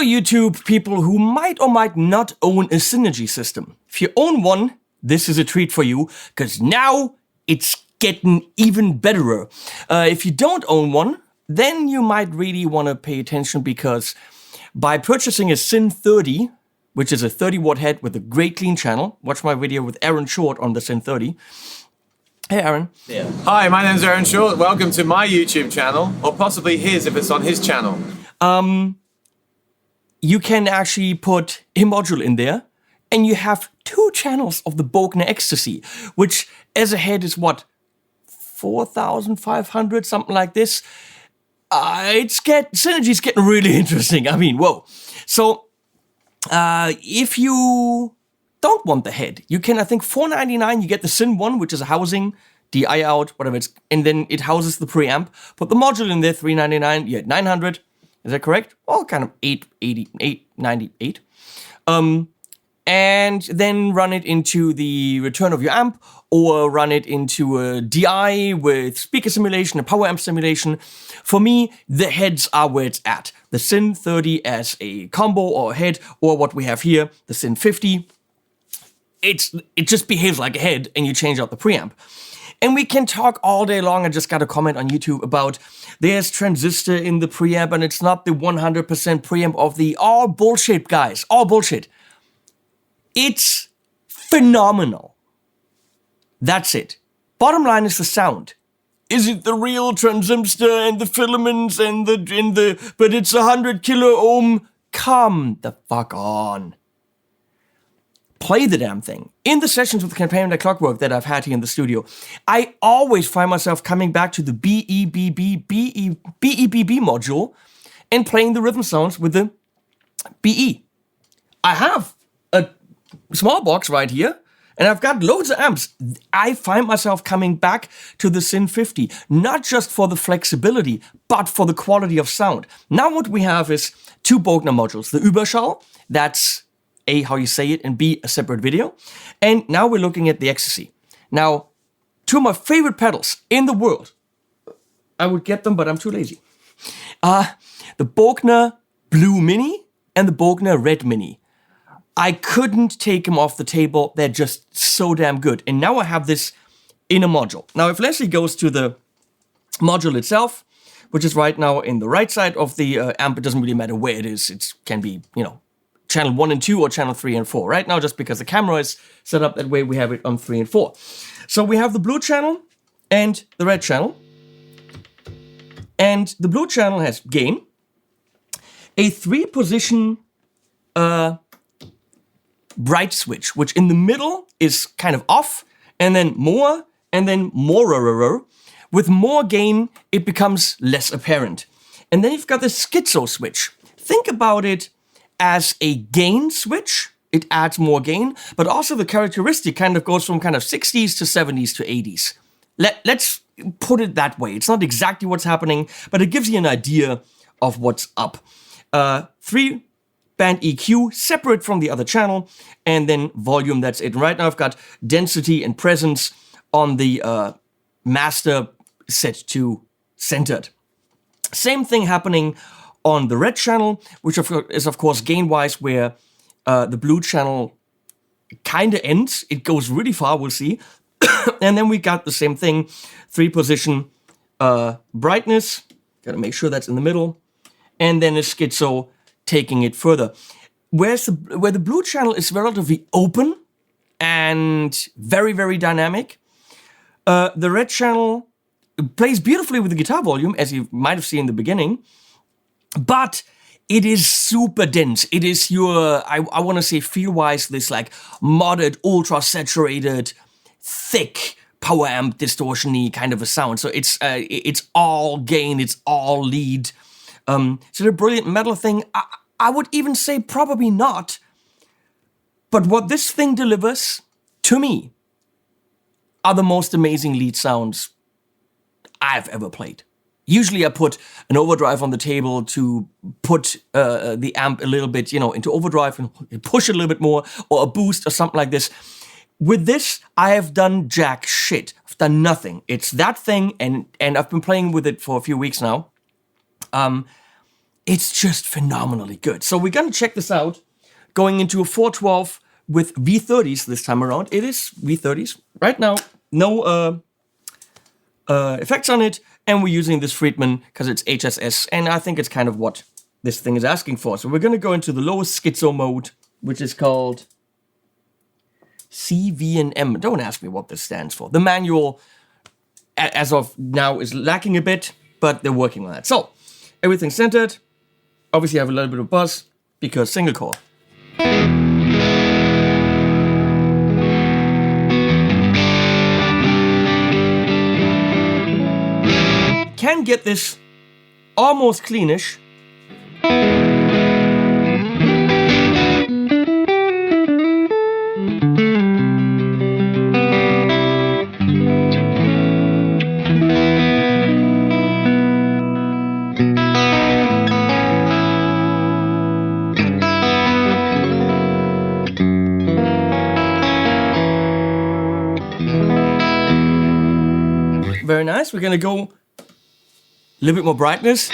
Hello YouTube people who might or might not own a Synergy system. If you own one, this is a treat for you, because now it's getting even betterer. If you don't own one, then you might really want to pay attention, because by purchasing a Syn 30, which is a 30 watt head with a great clean channel, watch my video with Aaron Short on the Syn 30. Hey Aaron. Yeah. Hi, my name's Aaron Short. Welcome to my YouTube channel, or possibly his if it's on his channel. You can actually put a module in there, and you have 2 channels of the Bogner Ecstasy, which as a head is what, 4,500, something like this. Synergy's getting really interesting. I mean, whoa. So, if you don't want the head, you can, I think, $4.99, you get the Syn 1, which is a housing, DI out, whatever it's, and then it houses the preamp. Put the module in there, $3.99, you get 900. Is that correct? Oh, kind of 898. And then run it into the return of your amp, or run it into a DI with speaker simulation, a power amp simulation. For me, the heads are where it's at. The Syn 30 as a combo or a head, or what we have here, the Syn 50. It just behaves like a head, and you change out the preamp. And we can talk all day long. I just got a comment on YouTube about there's transistor in the preamp, and it's not the 100% preamp of the all bullshit, guys. All bullshit. It's phenomenal. That's it. Bottom line is the sound. Is it the real transistor and the filaments and but it's 100 kilo ohm? Come the fuck on. Play the damn thing. In the sessions with Campaign Like Clockwork that I've had here in the studio, I always find myself coming back to the BEBB module and playing the rhythm sounds with the BE. I have a small box right here, and I've got loads of amps. I find myself coming back to the Syn 50, not just for the flexibility, but for the quality of sound. Now what we have is 2 Bogner modules. The Überschall, that's A, how you say it, and B, a separate video. And now we're looking at the Ecstasy. Now, 2 of my favorite pedals in the world. I would get them, but I'm too lazy. The Bogner Blue Mini and the Bogner Red Mini. I couldn't take them off the table. They're just so damn good. And now I have this in a module. Now, if Leslie goes to the module itself, which is right now in the right side of the amp, it doesn't really matter where it is. It can be, channel 1 and 2 or channel 3 and 4. Right now, just because the camera is set up that way, we have it on 3 and 4. So we have the blue channel and the red channel. And the blue channel has gain, a 3-position bright switch, which in the middle is kind of off, and then more, With more gain, it becomes less apparent. And then you've got the schizo switch. Think about it as a gain switch. It adds more gain, but also the characteristic kind of goes from kind of 60s to 70s to 80s. Let's put it that way. It's not exactly what's happening, but it gives you an idea of what's up. 3-band EQ, separate from the other channel, and then volume, that's it. And right now I've got density and presence on the master set to centered. Same thing happening on the red channel, which is of course gain-wise where the blue channel kind of ends. It goes really far, we'll see. And then we got the same thing, 3-position brightness. Gotta make sure that's in the middle. And then a schizo taking it further. Where the blue channel is relatively open and very, very dynamic, the red channel plays beautifully with the guitar volume, as you might have seen in the beginning, but it is super dense. It is your, I want to say feel-wise, this like modded, ultra-saturated, thick power amp distortion-y kind of a sound. So it's all gain, it's all lead. So the brilliant metal thing, I would even say probably not. But what this thing delivers, to me, are the most amazing lead sounds I've ever played. Usually I put an overdrive on the table to put the amp a little bit, into overdrive and push it a little bit more, or a boost or something like this. With this, I have done jack shit. I've done nothing. It's that thing, and I've been playing with it for a few weeks now. it's just phenomenally good. So we're gonna check this out, going into a 412 with V30s this time around. It is V30s. Right now, no effects on it, and we're using this Friedman because it's HSS, and I think it's kind of what this thing is asking for. So we're gonna go into the lowest schizo mode, which is called CVNM. Don't ask me what this stands for. The manual, as of now, is lacking a bit, but they're working on that. So, everything's centered. Obviously, I have a little bit of buzz, because single core. Can get this almost cleanish. Very nice. We're gonna go a little bit more brightness.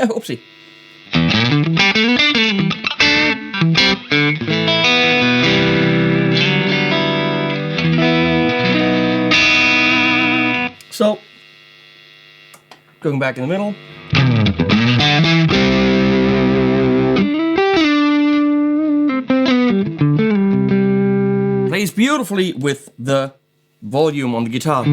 Oopsie. So, going back in the middle. Plays beautifully with the volume on the guitar.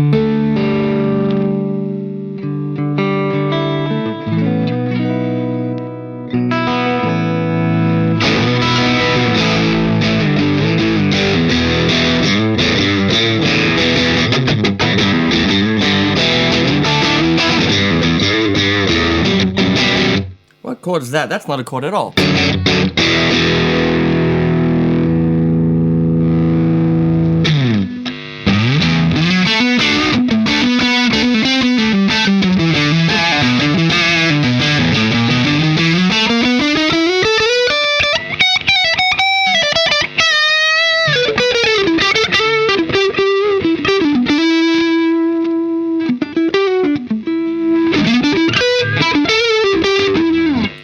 What chord is that? That's not a chord at all.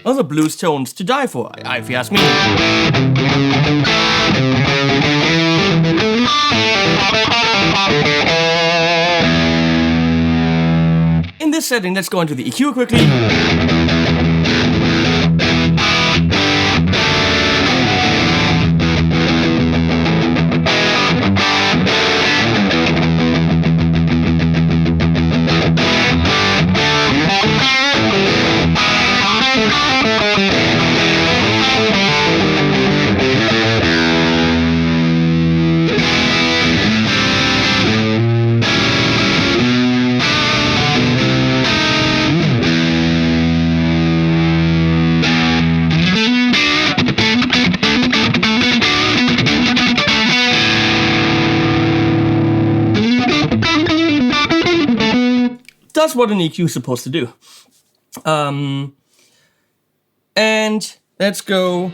Those are blues tones to die for, if you ask me. In this setting, let's go into the EQ quickly. That's what an EQ is supposed to do. And let's go.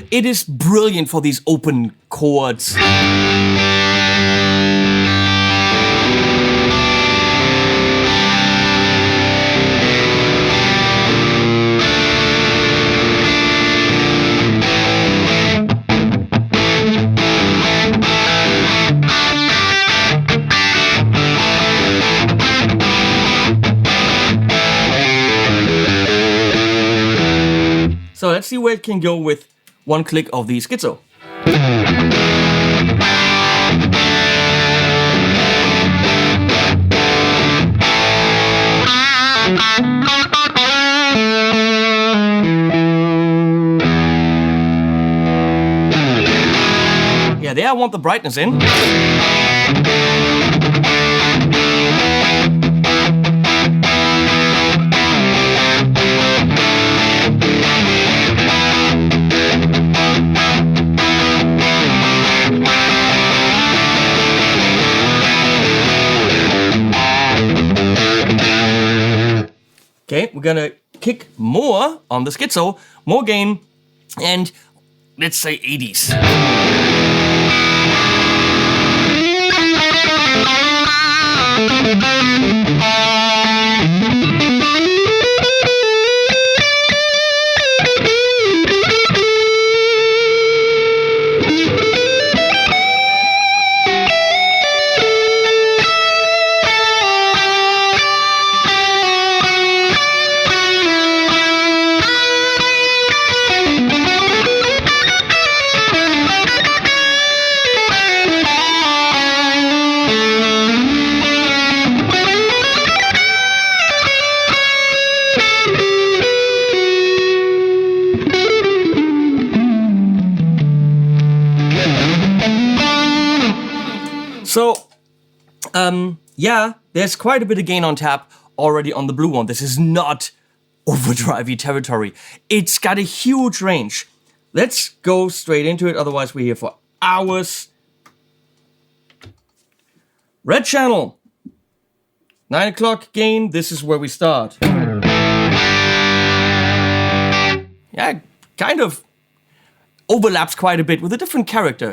It is brilliant for these open chords. So let's see where it can go with one click of the schizo. Yeah, there I want the brightness in. Okay, we're gonna kick more on the schizo, more gain, and let's say 80s. So, yeah, there's quite a bit of gain on tap already on the blue one. This is not overdrivey territory. It's got a huge range. Let's go straight into it, otherwise we're here for hours. Red channel. 9 o'clock gain, this is where we start. Yeah, kind of overlaps quite a bit with a different character.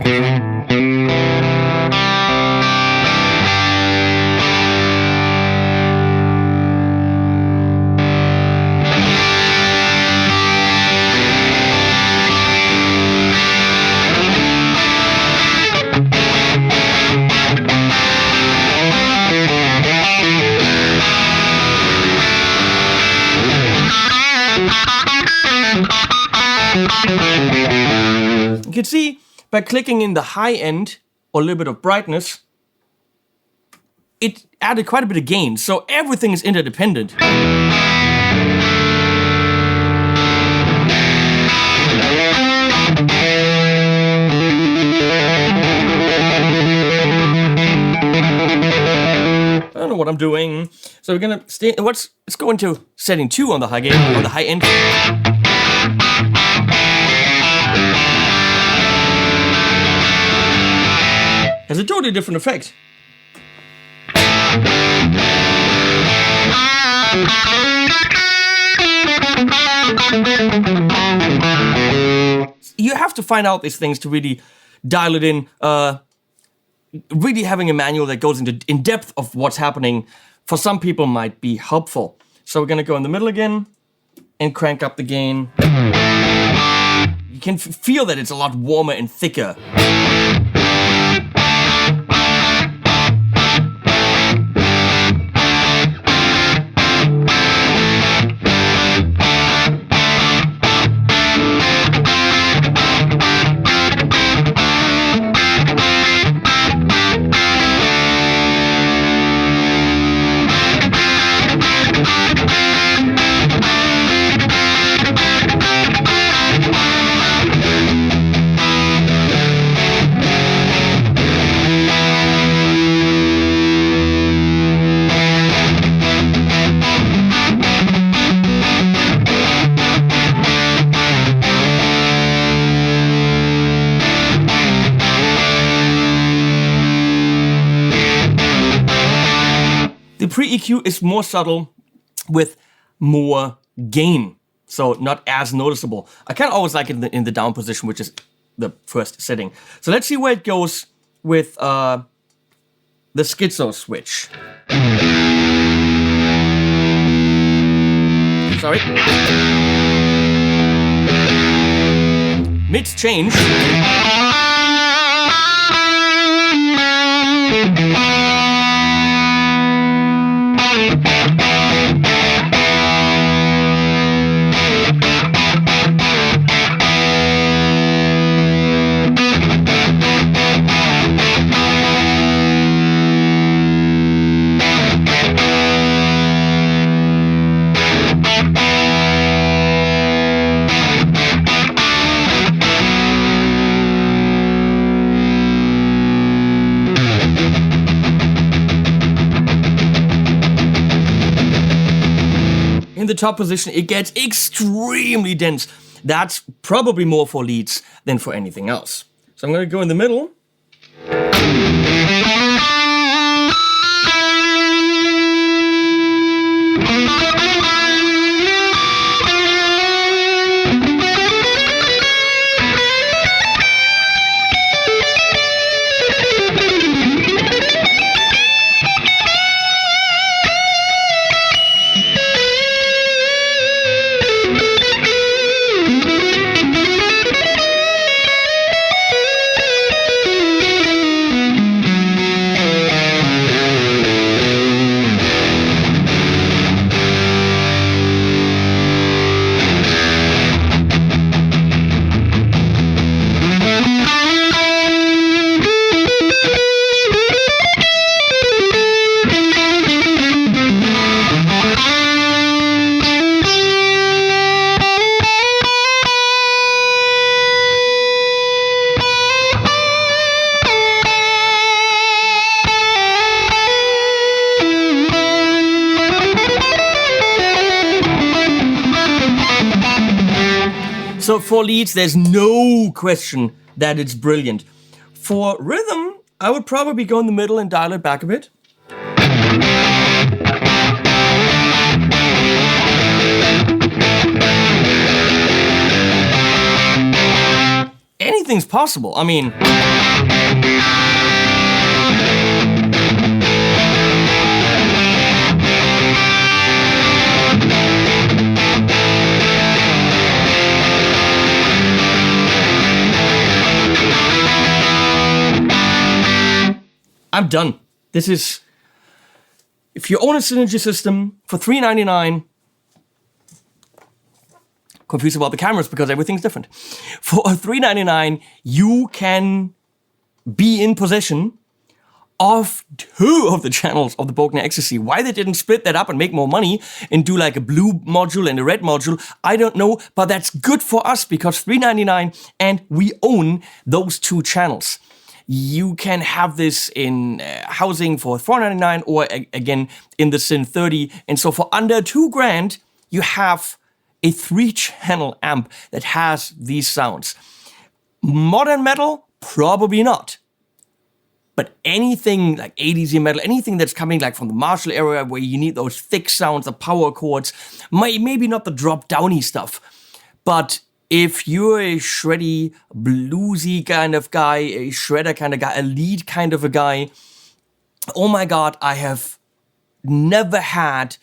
You can see by clicking in the high end or a little bit of brightness, it added quite a bit of gain. So everything is interdependent. I don't know what I'm doing. So we're gonna stay. Let's go into setting 2 on the high gain, on the high end. Has a totally different effect. You have to find out these things to really dial it in. Really having a manual that goes into in depth of what's happening for some people might be helpful. So we're gonna go in the middle again and crank up the gain. You can feel that it's a lot warmer and thicker. The pre-EQ is more subtle with more gain, so not as noticeable. I kind of always like it in the down position, which is the first setting. So let's see where it goes with the schizo switch. Sorry. Mids change. In the top position, it gets extremely dense. That's probably more for leads than for anything else. So I'm going to go in the middle. So for leads, there's no question that it's brilliant. For rhythm, I would probably go in the middle and dial it back a bit. Anything's possible. I mean... I'm done. This is... If you own a Synergy system for $399... Confused about the cameras because everything's different. For $399, you can be in possession of 2 of the channels of the Bogner Ecstasy. Why they didn't split that up and make more money and do like a blue module and a red module, I don't know, but that's good for us because $399 and we own those 2 channels. You can have this in housing for $499 or again in the Syn 30. And so for under $2,000, you have a 3-channel amp that has these sounds. Modern metal, probably not. But anything like 80s metal, anything that's coming like from the Marshall era where you need those thick sounds, the power chords, maybe not the drop-downy stuff. But if you're a shreddy, bluesy kind of guy, a shredder kind of guy, a lead kind of a guy, oh my God, I have never had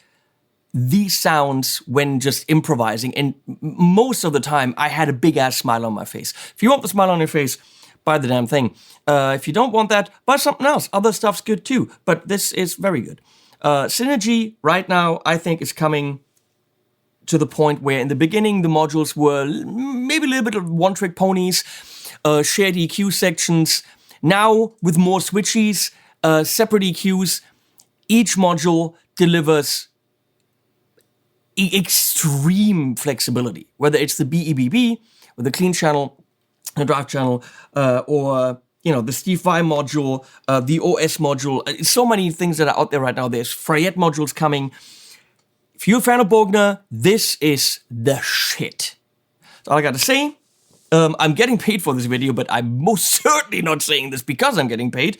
these sounds when just improvising, and most of the time I had a big ass smile on my face. If you want the smile on your face, buy the damn thing. If you don't want that, buy something else. Other stuff's good too, but this is very good. Synergy right now, I think, is coming to the point where in the beginning the modules were maybe a little bit of one-trick ponies, shared EQ sections. Now with more switchies, separate EQs, each module delivers extreme flexibility, whether it's the BEBB with the clean channel, the drive channel, or the Steve Vai module, the OS module. So many things that are out there right now. There's Frayette modules coming. If you're a fan of Bogner, this is the shit. That's all I got to say. I'm getting paid for this video, but I'm most certainly not saying this because I'm getting paid.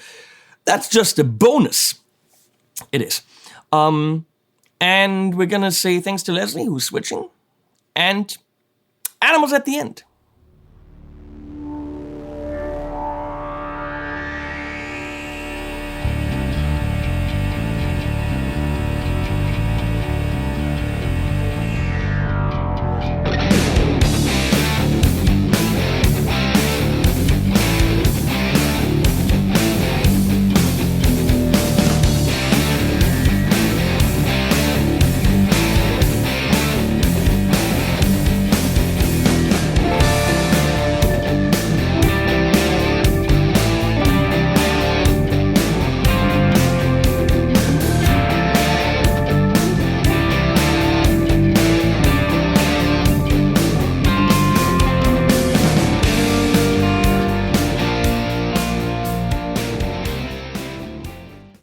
That's just a bonus. It is. And we're gonna say thanks to Leslie, who's switching, and Animals at the end.